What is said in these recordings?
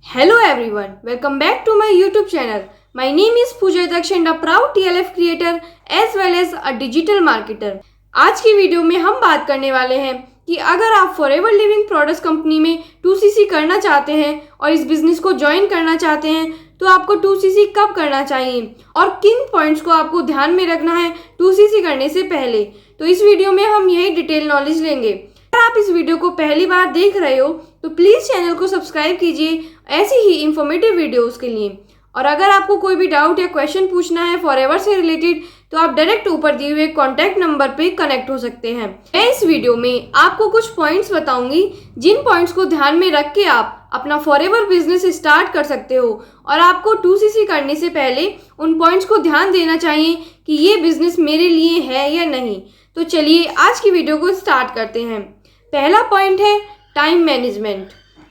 Hello everyone, welcome back to my YouTube channel. My name is Pooja Daksh and a proud TLF creator as well as a digital marketer. आज की video में हम बात करने वाले हैं कि अगर आप फॉरएवर लिविंग प्रोडक्ट्स कंपनी में 2CC करना चाहते हैं और इस बिजनेस को ज्वाइन करना चाहते हैं तो आपको 2CC कब करना चाहिए और किन पॉइंट्स को आपको ध्यान में रखना है 2CC करने से पहले। तो इस वीडियो में हम यही डिटेल नॉलेज लेंगे। अगर आप इस वीडियो को पहली बार देख रहे हो तो प्लीज़ चैनल को सब्सक्राइब कीजिए ऐसी ही इंफॉर्मेटिव वीडियोस के लिए। और अगर आपको कोई भी डाउट या क्वेश्चन पूछना है फॉरएवर से रिलेटेड तो आप डायरेक्ट ऊपर दिए हुए कॉन्टैक्ट नंबर पे कनेक्ट हो सकते हैं। मैं इस वीडियो में आपको कुछ पॉइंट्स बताऊंगी जिन पॉइंट्स को ध्यान में रख के आप अपना फॉरएवर बिजनेस स्टार्ट कर सकते हो और आपको 2CC करने से पहले उन पॉइंट्स को ध्यान देना चाहिए कि ये बिजनेस मेरे लिए है या नहीं। तो चलिए आज की वीडियो को स्टार्ट करते हैं। पहला पॉइंट है टाइम मैनेजमेंट।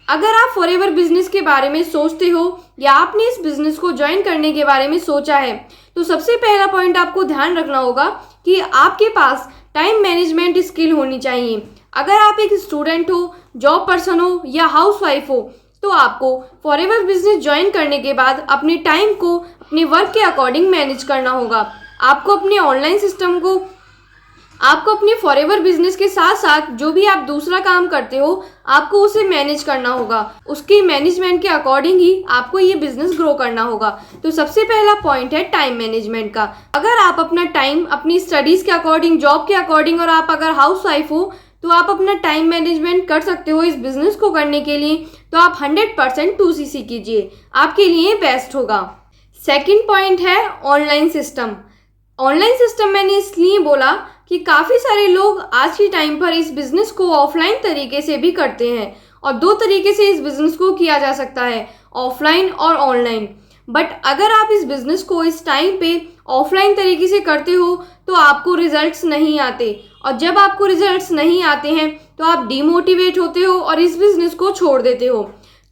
अगर आप फॉरएवर बिजनेस के बारे में सोचते हो या आपने इस बिजनेस को ज्वाइन करने के बारे में सोचा है तो सबसे पहला पॉइंट आपको ध्यान रखना होगा कि आपके पास टाइम मैनेजमेंट स्किल होनी चाहिए। अगर आप एक स्टूडेंट हो, जॉब पर्सन हो या हाउसवाइफ हो तो आपको फॉरएवर बिजनेस ज्वाइन करने के बाद अपने टाइम को अपने वर्क के अकॉर्डिंग मैनेज करना होगा। आपको अपने ऑनलाइन सिस्टम को आपको अपने फॉरएवर बिजनेस के साथ साथ जो भी आप दूसरा काम करते हो आपको उसे मैनेज करना होगा। उसके मैनेजमेंट के अकॉर्डिंग ही आपको ये बिजनेस ग्रो करना होगा। तो सबसे पहला पॉइंट है टाइम मैनेजमेंट का। अगर आप अपना टाइम अपनी स्टडीज़ के अकॉर्डिंग, जॉब के अकॉर्डिंग और आप अगर हाउसवाइफ हो तो आप अपना टाइम मैनेजमेंट कर सकते हो इस बिजनेस को करने के लिए। तो आप 100% 2CC कीजिए, आपके लिए बेस्ट होगा। सेकेंड पॉइंट है ऑनलाइन सिस्टम। ऑनलाइन सिस्टम मैंने इसलिए बोला कि काफ़ी सारे लोग आज के टाइम पर इस बिज़नेस को ऑफलाइन तरीके से भी करते हैं और दो तरीके से इस बिज़नेस को किया जा सकता है, ऑफलाइन और ऑनलाइन। बट अगर आप इस बिज़नेस को इस टाइम पे ऑफलाइन तरीके से करते हो तो आपको रिजल्ट्स नहीं आते और जब आपको रिजल्ट्स नहीं आते हैं तो आप डिमोटिवेट होते हो और इस बिज़नेस को छोड़ देते हो।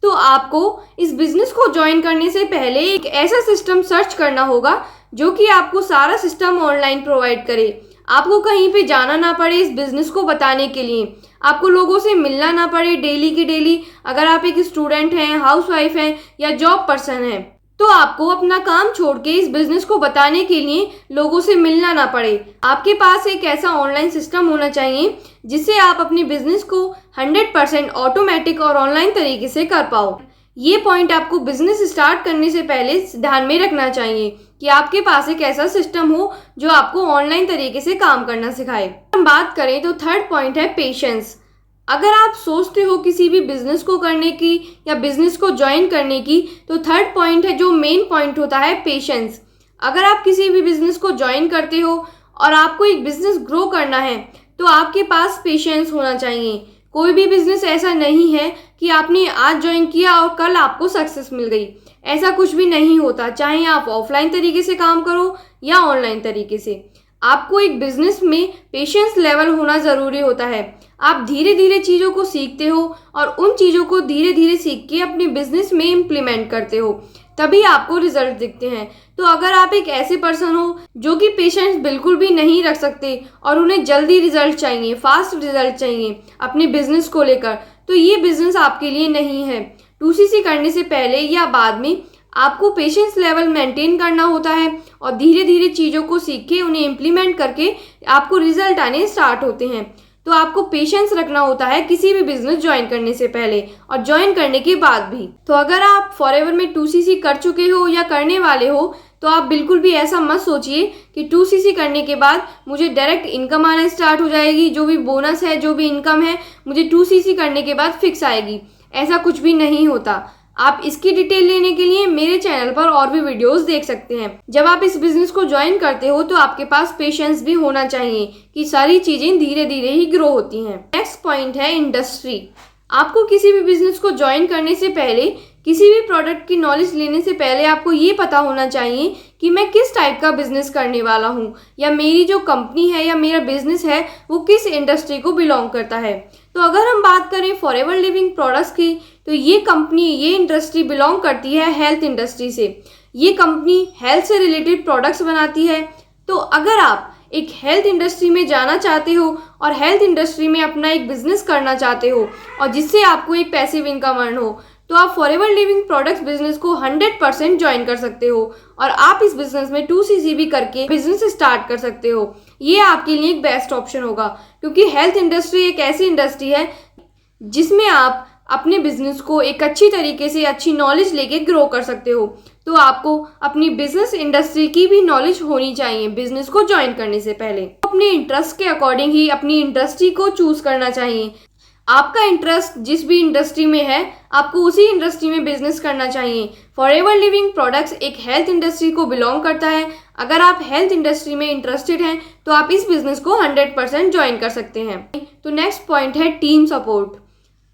तो आपको इस बिज़नेस को ज्वाइन करने से पहले एक ऐसा सिस्टम सर्च करना होगा जो कि आपको सारा सिस्टम ऑनलाइन प्रोवाइड करे। आपको कहीं पे जाना ना पड़े इस बिज़नेस को बताने के लिए, आपको लोगों से मिलना ना पड़े डेली की डेली। अगर आप एक स्टूडेंट हैं, हाउसवाइफ हैं या जॉब पर्सन हैं तो आपको अपना काम छोड़ के इस बिज़नेस को बताने के लिए लोगों से मिलना ना पड़े। आपके पास एक ऐसा ऑनलाइन सिस्टम होना चाहिए जिससे आप अपने बिज़नेस को 100% ऑटोमेटिक और ऑनलाइन तरीके से कर पाओ। ये पॉइंट आपको बिजनेस स्टार्ट करने से पहले ध्यान में रखना चाहिए कि आपके पास एक ऐसा सिस्टम हो जो आपको ऑनलाइन तरीके से काम करना सिखाए। हम बात करें तो थर्ड पॉइंट है पेशेंस। अगर आप सोचते हो किसी भी बिजनेस को करने की या बिजनेस को ज्वाइन करने की तो थर्ड पॉइंट है जो मेन पॉइंट होता है पेशेंस। अगर आप किसी भी बिजनेस को ज्वाइन करते हो और आपको एक बिजनेस ग्रो करना है तो आपके पास पेशेंस होना चाहिए। कोई भी बिजनेस ऐसा नहीं है कि आपने आज ज्वाइन किया और कल आपको सक्सेस मिल गई, ऐसा कुछ भी नहीं होता। चाहे आप ऑफलाइन तरीके से काम करो या ऑनलाइन तरीके से, आपको एक बिजनेस में पेशेंस लेवल होना ज़रूरी होता है। आप धीरे धीरे चीज़ों को सीखते हो और उन चीज़ों को धीरे धीरे सीख के अपने बिजनेस में इम्प्लीमेंट करते हो, तभी आपको रिजल्ट दिखते हैं। तो अगर आप एक ऐसे पर्सन हो जो कि पेशेंस बिल्कुल भी नहीं रख सकते और उन्हें जल्दी रिजल्ट चाहिए, फास्ट रिजल्ट चाहिए अपने बिजनेस को लेकर, तो ये बिजनेस आपके लिए नहीं है। 2CC करने से पहले या बाद में आपको पेशेंस लेवल मेंटेन करना होता है और धीरे धीरे चीज़ों को सीख के उन्हें इम्प्लीमेंट करके आपको रिजल्ट आने स्टार्ट होते हैं। तो आपको पेशेंस रखना होता है किसी भी बिजनेस ज्वाइन करने से पहले और ज्वाइन करने के बाद भी। तो अगर आप फॉरएवर में 2CC कर चुके हो या करने वाले हो तो आप बिल्कुल भी ऐसा मत सोचिए कि 2CC करने के बाद मुझे डायरेक्ट इनकम आना स्टार्ट हो जाएगी, जो भी बोनस है, जो भी इनकम है मुझे 2CC करने के बाद फिक्स आएगी। ऐसा कुछ भी नहीं होता। आप इसकी डिटेल लेने के लिए मेरे चैनल पर और भी वीडियोस देख सकते हैं। जब आप इस बिज़नेस को ज्वाइन करते हो तो आपके पास पेशेंस भी होना चाहिए कि सारी चीज़ें धीरे धीरे ही ग्रो होती हैं। नेक्स्ट पॉइंट है इंडस्ट्री। आपको किसी भी बिज़नेस को ज्वाइन करने से पहले, किसी भी प्रोडक्ट की नॉलेज लेने से पहले आपको ये पता होना चाहिए कि मैं किस टाइप का बिज़नेस करने वाला हूँ या मेरी जो कंपनी है या मेरा बिज़नेस है वो किस इंडस्ट्री को बिलोंग करता है। तो अगर हम बात करें फॉरएवर लिविंग प्रोडक्ट्स की तो ये कंपनी, ये इंडस्ट्री बिलोंग करती है हेल्थ इंडस्ट्री से। ये कंपनी हेल्थ से रिलेटेड प्रोडक्ट्स बनाती है। तो अगर आप एक हेल्थ इंडस्ट्री में जाना चाहते हो और हेल्थ इंडस्ट्री में अपना एक बिजनेस करना चाहते हो और जिससे आपको एक पैसिव इनकम अर्न हो तो आप फॉरएवर लिविंग प्रोडक्ट्स बिजनेस को 100% ज्वाइन कर सकते हो और आप इस बिजनेस में 2cc भी करके बिजनेस स्टार्ट कर सकते हो। ये आपके लिए एक बेस्ट ऑप्शन होगा, क्योंकि हेल्थ इंडस्ट्री एक ऐसी इंडस्ट्री है जिसमें आप अपने बिजनेस को एक अच्छी तरीके से अच्छी नॉलेज लेके ग्रो कर सकते हो। तो आपको अपनी बिजनेस इंडस्ट्री की भी नॉलेज होनी चाहिए बिजनेस को ज्वाइन करने से पहले। अपने इंटरेस्ट के अकॉर्डिंग ही अपनी इंडस्ट्री को चूज करना चाहिए। आपका इंटरेस्ट जिस भी इंडस्ट्री में है, आपको उसी इंडस्ट्री में बिजनेस करना चाहिए। फॉरएवर लिविंग प्रोडक्ट्स एक हेल्थ इंडस्ट्री को बिलोंग करता है। अगर आप हेल्थ इंडस्ट्री में इंटरेस्टेड हैं तो आप इस बिजनेस को 100% ज्वाइन कर सकते हैं। तो नेक्स्ट पॉइंट है टीम सपोर्ट।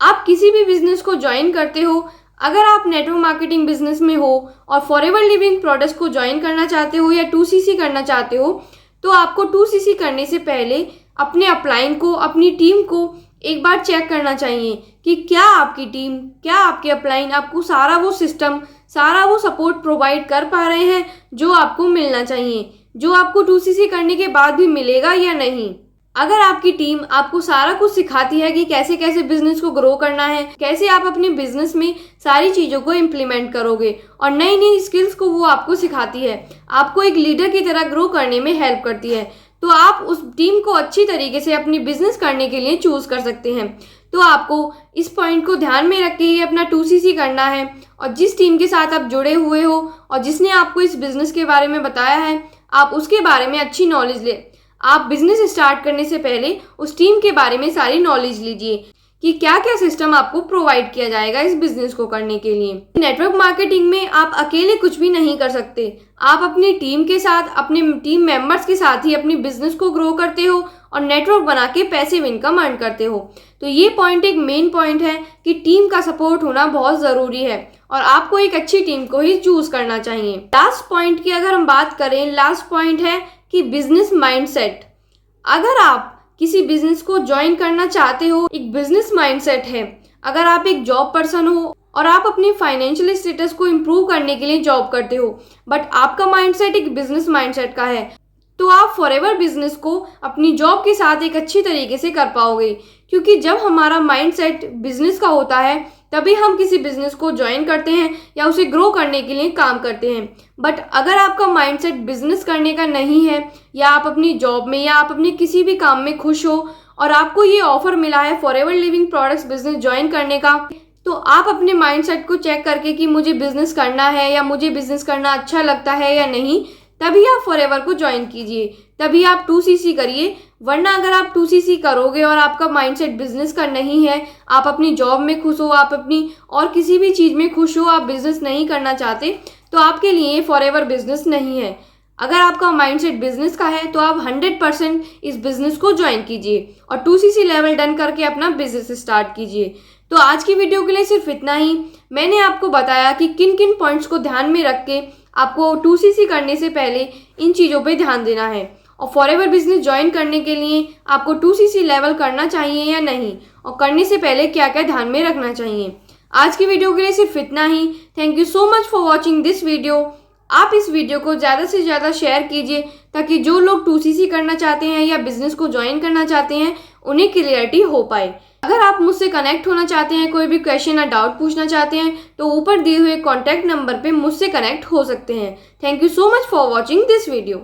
आप किसी भी बिजनेस को ज्वाइन करते हो, अगर आप नेटवर्क मार्केटिंग बिजनेस में हो और फॉरएवर लिविंग प्रोडक्ट्स को ज्वाइन करना चाहते हो या 2cc करना चाहते हो, तो आपको 2cc करने से पहले अपने अपलाइन को, अपनी टीम को एक बार चेक करना चाहिए कि क्या आपकी टीम, क्या आपके अपलाइन आपको सारा वो सिस्टम, सारा वो सपोर्ट प्रोवाइड कर पा रहे हैं जो आपको मिलना चाहिए, जो आपको 2cc करने के बाद भी मिलेगा या नहीं। अगर आपकी टीम आपको सारा कुछ सिखाती है कि कैसे कैसे बिजनेस को ग्रो करना है, कैसे आप अपने बिजनेस में सारी चीज़ों को इम्प्लीमेंट करोगे और नई नई स्किल्स को वो आपको सिखाती है, आपको एक लीडर की तरह ग्रो करने में हेल्प करती है, तो आप उस टीम को अच्छी तरीके से अपनी बिजनेस करने के लिए चूज कर सकते हैं। तो आपको इस पॉइंट को ध्यान में रख के ही अपना 2cc करना है और जिस टीम के साथ आप जुड़े हुए हो और जिसने आपको इस बिजनेस के बारे में बताया है, आप उसके बारे में अच्छी नॉलेज ले। आप बिजनेस स्टार्ट करने से पहले उस टीम के बारे में सारी नॉलेज लीजिए कि क्या क्या सिस्टम आपको प्रोवाइड किया जाएगा इस बिजनेस को करने के लिए। नेटवर्क मार्केटिंग में आप अकेले कुछ भी नहीं कर सकते। आप अपनी टीम के साथ, अपने टीम मेंबर्स के साथ ही अपनी बिजनेस को ग्रो करते हो और नेटवर्क बना के पैसिव इनकम अर्न करते हो। तो ये पॉइंट एक मेन पॉइंट है कि टीम का सपोर्ट होना बहुत ज़रूरी है और आपको एक अच्छी टीम को ही चूज करना चाहिए। लास्ट पॉइंट की अगर हम बात करें, लास्ट पॉइंट है कि बिजनेस माइंडसेट। अगर आप किसी बिजनेस को ज्वाइन करना चाहते हो, एक बिजनेस माइंडसेट है। अगर आप एक जॉब पर्सन हो और आप अपनी फाइनेंशियल स्टेटस को इम्प्रूव करने के लिए जॉब करते हो, बट आपका माइंडसेट एक बिजनेस माइंडसेट का है, तो आप फॉरएवर बिजनेस को अपनी जॉब के साथ एक अच्छी तरीके से कर पाओगे। क्योंकि जब हमारा माइंडसेट बिजनेस का होता है तभी हम किसी बिजनेस को ज्वाइन करते हैं या उसे ग्रो करने के लिए काम करते हैं। बट अगर आपका माइंडसेट बिजनेस करने का नहीं है, या आप अपनी जॉब में या आप अपने किसी भी काम में खुश हो और आपको ये ऑफर मिला है forever living products business join करने का, तो आप अपने माइंडसेट को चेक करके कि मुझे बिजनेस करना है या मुझे बिजनेस करना अच्छा लगता है या नहीं, तभी आप फॉरएवर को ज्वाइन कीजिए, तभी आप 2cc करिए। वरना अगर आप 2cc करोगे और आपका माइंडसेट बिजनेस का नहीं है, आप अपनी जॉब में खुश हो, आप अपनी और किसी भी चीज़ में खुश हो, आप बिजनेस नहीं करना चाहते, तो आपके लिए फॉरएवर बिजनेस नहीं है। अगर आपका माइंडसेट बिजनेस का है तो आप 100% इस बिजनेस को ज्वाइन कीजिए और 2cc लेवल डन करके अपना बिजनेस स्टार्ट कीजिए। तो आज की वीडियो के लिए सिर्फ इतना ही। मैंने आपको बताया कि किन किन पॉइंट्स को ध्यान में रख के आपको 2cc करने से पहले इन चीज़ों पे ध्यान देना है और फॉरएवर बिजनेस ज्वाइन करने के लिए आपको 2cc लेवल करना चाहिए या नहीं, और करने से पहले क्या क्या ध्यान में रखना चाहिए। आज की वीडियो के लिए सिर्फ इतना ही। Thank you so much for watching this video. आप इस वीडियो को ज़्यादा से ज़्यादा शेयर कीजिए ताकि जो लोग 2cc करना चाहते हैं या बिजनेस को ज्वाइन करना चाहते हैं उन्हें क्लियरिटी हो पाए। अगर आप मुझसे कनेक्ट होना चाहते हैं, कोई भी क्वेश्चन या डाउट पूछना चाहते हैं, तो ऊपर दिए हुए कॉन्टैक्ट नंबर पे मुझसे कनेक्ट हो सकते हैं। Thank you so much for watching this video.